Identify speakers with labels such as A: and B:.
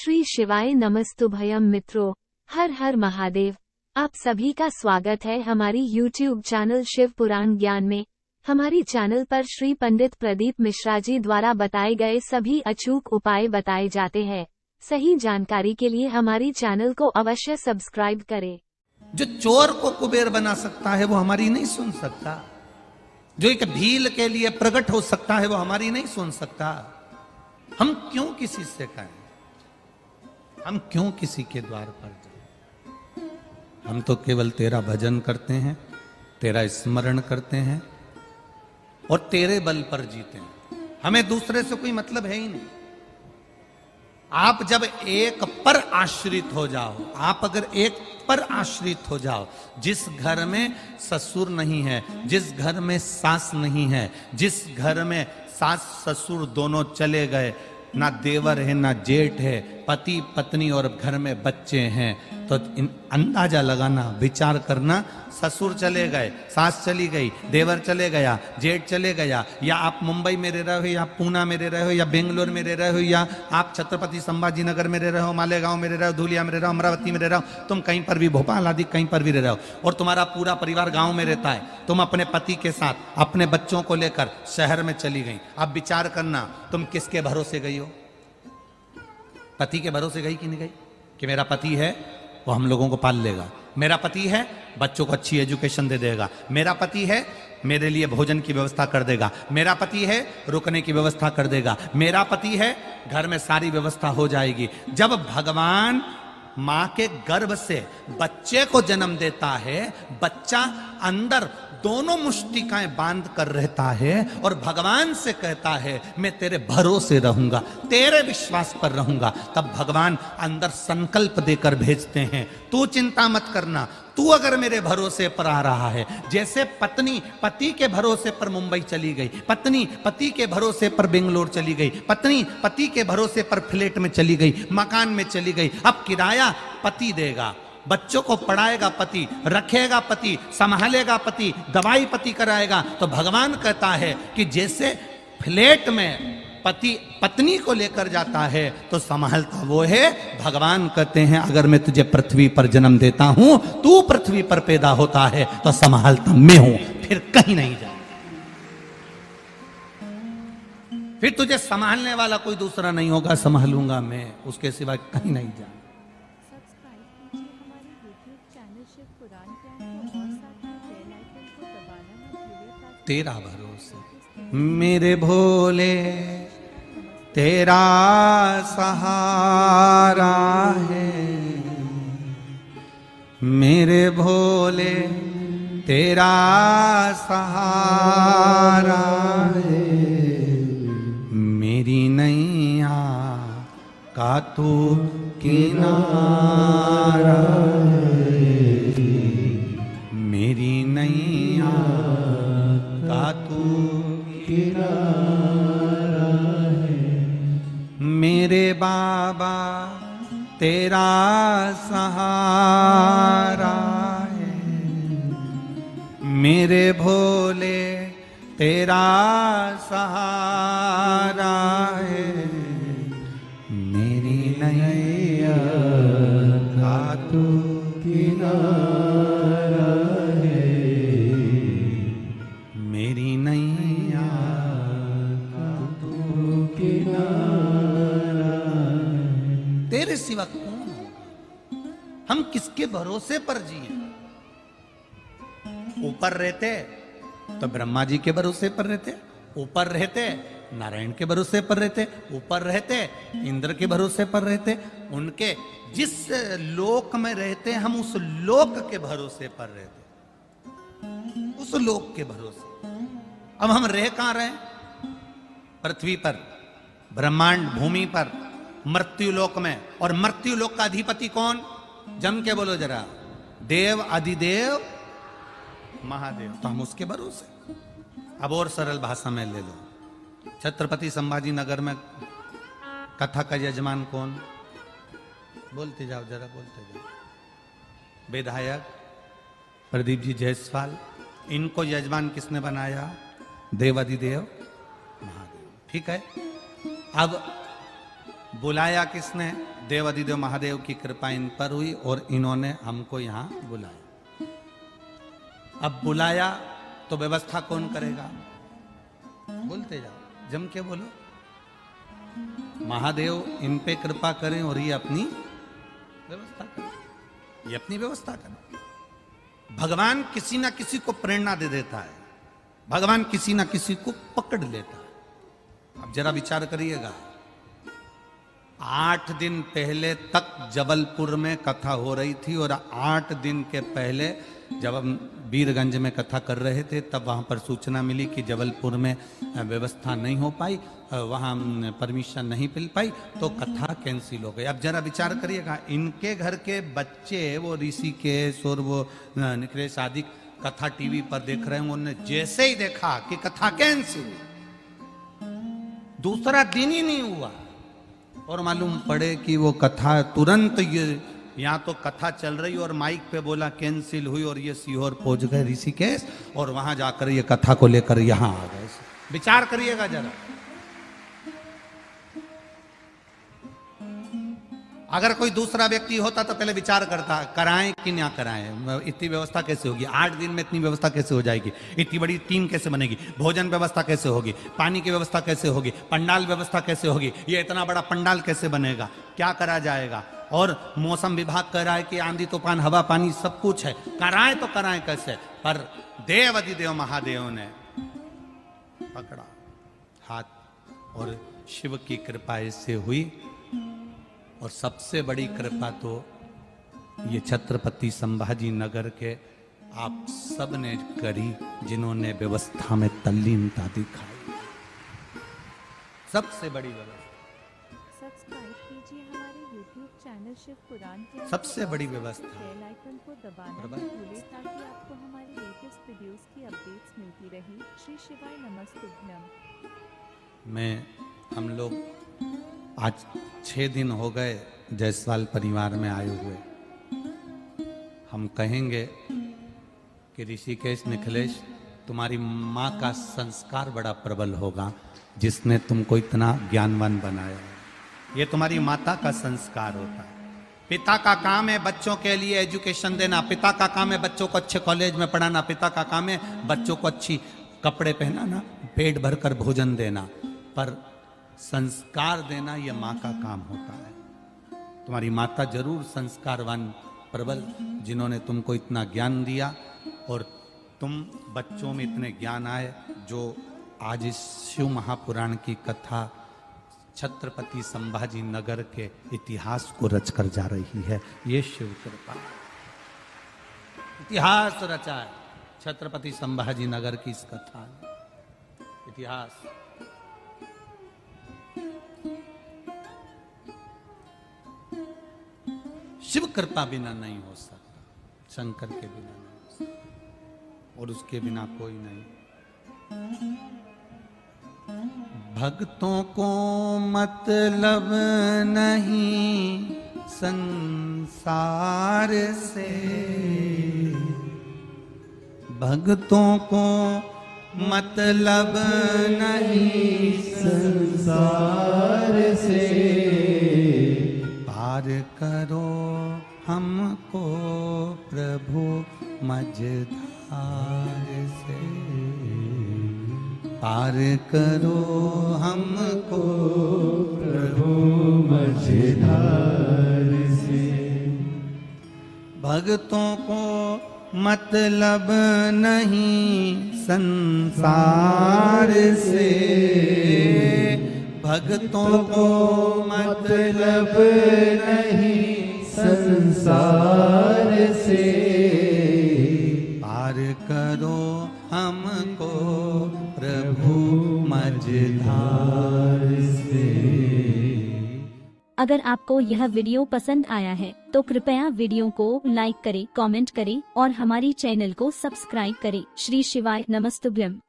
A: श्री शिवाय नमस्तुभयम मित्रों, हर हर महादेव। आप सभी का स्वागत है हमारी YouTube चैनल शिव पुराण ज्ञान में। हमारी चैनल पर श्री पंडित प्रदीप मिश्रा जी द्वारा बताए गए सभी अचूक उपाय बताए जाते हैं। सही जानकारी के लिए हमारी चैनल को अवश्य सब्सक्राइब करें।
B: जो चोर को कुबेर बना सकता है वो हमारी नहीं सुन सकता। जो एक भील के लिए प्रकट हो सकता है वो हमारी नहीं सुन सकता। हम क्यों किसी से कहें? हम क्यों किसी के द्वार पर जाएं? हम तो केवल तेरा भजन करते हैं, तेरा स्मरण करते हैं और तेरे बल पर जीते हैं। हमें दूसरे से कोई मतलब है ही नहीं। आप जब एक पर आश्रित हो जाओ, आप अगर एक पर आश्रित हो जाओ, जिस घर में ससुर नहीं है, जिस घर में सास नहीं है, जिस घर में सास ससुर दोनों चले गए, ना देवर है ना जेठ है, पति पत्नी और घर में बच्चे हैं, तो अंदाजा लगाना, विचार करना, ससुर चले गए, सास चली गई, देवर चले गया, जेठ चले गया, या आप मुंबई में रह रहे हो, या पूना में रह रहे हो, या बेंगलोर में रह रहे हो, या आप छत्रपति संभाजी नगर में रह रहे हो, मालेगांव में रह रहे हो, धुलिया में रह रहे हो, अमरावती में रह रहे हो, तुम कहीं पर भी, भोपाल आदि कहीं पर भी रह रहे हो, और तुम्हारा पूरा परिवार गांव में रहता है। तुम अपने पति के साथ अपने बच्चों को लेकर शहर में चली गई। अब विचार करना, तुम किसके भरोसे गई हो? पति के भरोसे गई कि नहीं गई? कि मेरा पति है वो हम लोगों को पाल लेगा, मेरा पति है बच्चों को अच्छी एजुकेशन दे देगा, मेरा पति है मेरे लिए भोजन की व्यवस्था कर देगा, मेरा पति है रुकने की व्यवस्था कर देगा, मेरा पति है घर में सारी व्यवस्था हो जाएगी। जब भगवान मां के गर्भ से बच्चे को जन्म देता है, बच्चा अंदर दोनों मुष्टिकाएं बांध कर रहता है और भगवान से कहता है मैं तेरे भरोसे रहूंगा, तेरे विश्वास पर रहूंगा, तब भगवान अंदर संकल्प देकर भेजते हैं, तू चिंता मत करना, तू अगर मेरे भरोसे पर आ रहा है। जैसे पत्नी पति के भरोसे पर मुंबई चली गई, पत्नी पति के भरोसे पर बेंगलोर चली गई, पत्नी पति के भरोसे पर फ्लैट में चली गई, मकान में चली गई, अब किराया पति देगा, बच्चों को पढ़ाएगा पति, रखेगा पति, संभालेगा पति, दवाई पति कराएगा। तो भगवान कहता है कि जैसे फ्लैट में पति पत्नी को लेकर जाता है तो संभालता वो है। भगवान कहते हैं अगर मैं तुझे पृथ्वी पर जन्म देता हूं, तू पृथ्वी पर पैदा होता है तो संभालता मैं हूं, फिर कहीं नहीं जा, फिर तुझे संभालने वाला कोई दूसरा नहीं होगा, संभालूंगा मैं, उसके सिवा कहीं नहीं जा। तेरा भरोसे मेरे भोले तेरा सहारा है, मेरे भोले तेरा सहारा है, मेरी नैया का तू किनारा है, मेरी नैया का तू किनारा है, मेरे बाबा तेरा सहारा है, मेरे भोले तेरा सहारा है, मेरी नैया का तू किनारा है, मेरी नैया का तू किनारा है। तेरे सिवा कौन होगा? हम किसके भरोसे पर जिए? ऊपर रहते तो ब्रह्मा जी के भरोसे पर रहते, ऊपर रहते नारायण के भरोसे पर रहते, ऊपर रहते इंद्र के भरोसे पर रहते, उनके जिस लोक में रहते हम उस लोक के भरोसे पर रहते, उस लोक के भरोसे। अब हम रह कहां रहे? पृथ्वी पर, ब्रह्मांड भूमि पर, मृत्यु लोक में। और मृत्यु लोक का अधिपति कौन? जम के बोलो जरा, देव अधिदेव महादेव। तो हम उसके भरोसे। अब और सरल भाषा में ले लो, छत्रपति संभाजी नगर में कथा का यजमान कौन? बोलते जाओ जरा, बोलते जाओ। विधायक प्रदीप जी जायसवाल, इनको यजमान किसने बनाया? देवाधिदेव महादेव। ठीक है। अब बुलाया किसने? देव अधिदेव महादेव की कृपा इन पर हुई और इन्होंने हमको यहां बुलाया। अब बुलाया तो व्यवस्था कौन करेगा? बोलते जाओ, जम के बोलो। महादेव इन पे कृपा करें और ये अपनी व्यवस्था करें, ये अपनी व्यवस्था करें। भगवान किसी ना किसी को प्रेरणा दे देता है, भगवान किसी ना किसी को पकड़ लेता है। अब जरा विचार करिएगा, 8 दिन पहले तक जबलपुर में कथा हो रही थी और 8 दिन के पहले जब हम वीरगंज में कथा कर रहे थे तब वहां पर सूचना मिली कि जबलपुर में व्यवस्था नहीं हो पाई, वहां परमिशन नहीं मिल पाई, तो कथा कैंसिल हो गई। अब जरा विचार करिएगा, इनके घर के बच्चे वो ऋषिकेश और वो निखिलेश आदि कथा टीवी पर देख रहे हैं, उन्होंने जैसे ही देखा कि कथा कैंसिल, दूसरा दिन ही नहीं हुआ और मालूम पड़े कि वो कथा तुरंत, ये यहाँ तो कथा चल रही और माइक पे बोला कैंसिल हुई और ये सीहोर पहुंच गए ऋषिकेश और वहां जाकर ये कथा को लेकर यहां आ गए। विचार करिएगा जरा, अगर कोई दूसरा व्यक्ति होता तो पहले विचार करता कराएं कि ना कराएं, इतनी व्यवस्था कैसे होगी, 8 दिन में इतनी व्यवस्था कैसे हो जाएगी, इतनी बड़ी टीम कैसे बनेगी, भोजन व्यवस्था कैसे होगी, पानी की व्यवस्था कैसे होगी, पंडाल व्यवस्था कैसे होगी, ये इतना बड़ा पंडाल कैसे बनेगा, क्या करा जाएगा। और मौसम विभाग कह रहा है कि आंधी तूफान हवा पानी सब कुछ है, कराएं तो कराएं कैसे। पर देव अधिदेव महादेव ने पकड़ा हाथ और शिव की कृपा इससे हुई। और सबसे बड़ी कृपा तो ये छत्रपति संभाजी नगर के आप सब ने करी, जिन्होंने व्यवस्था में तल्लीनता दिखाई। सबसे बड़ी व्यवस्था,
C: सब्सक्राइब कीजिए हमारे YouTube चैनल शिव पुराण के,
B: सबसे बड़ी व्यवस्था,
C: बेल आइकन को दबाना न भूलें ताकि आपको हमारी लेटेस्ट वीडियोस की अपडेट्स मिलती रहे। श्री शिवाय नमस्तुभ्यम।
B: मैं हम लोग आज 6 दिन हो गए जायसवाल परिवार में आए हुए। हम कहेंगे कि ऋषिकेश निखिलेश, तुम्हारी माँ का संस्कार बड़ा प्रबल होगा जिसने तुमको इतना ज्ञानवान बनाया। ये तुम्हारी माता का संस्कार होता है। पिता का काम है बच्चों के लिए एजुकेशन देना, पिता का काम है बच्चों को अच्छे कॉलेज में पढ़ाना, पिता का काम है बच्चों को अच्छी कपड़े पहनाना, पेट भरकर भोजन देना, पर संस्कार देना ये माँ का काम होता है। तुम्हारी माता जरूर संस्कारवान प्रबल, जिन्होंने तुमको इतना ज्ञान दिया और तुम बच्चों में इतने ज्ञान आए, जो आज इस शिव महापुराण की कथा छत्रपति संभाजी नगर के इतिहास को रचकर जा रही है। ये शिव कृपा, इतिहास रचा है छत्रपति संभाजी नगर की इस कथा ने। इतिहास शिव कृपा बिना नहीं हो सकता, शंकर के बिना नहीं हो सकता, और उसके बिना कोई नहीं। भक्तों को मतलब नहीं संसार से, भक्तों को मतलब नहीं संसार से, पार करो हमको प्रभु मझधार से, पार करो हमको प्रभु मझधार से। भक्तों को मतलब नहीं संसार से, भक्तों को मतलब नहीं संसार से, पार करो हमको प्रभु मझधार से।
D: अगर आपको यह वीडियो पसंद आया है तो कृपया वीडियो को लाइक करें, कमेंट करें और हमारी चैनल को सब्सक्राइब करें। श्री शिवाय नमस्तुभ्यम।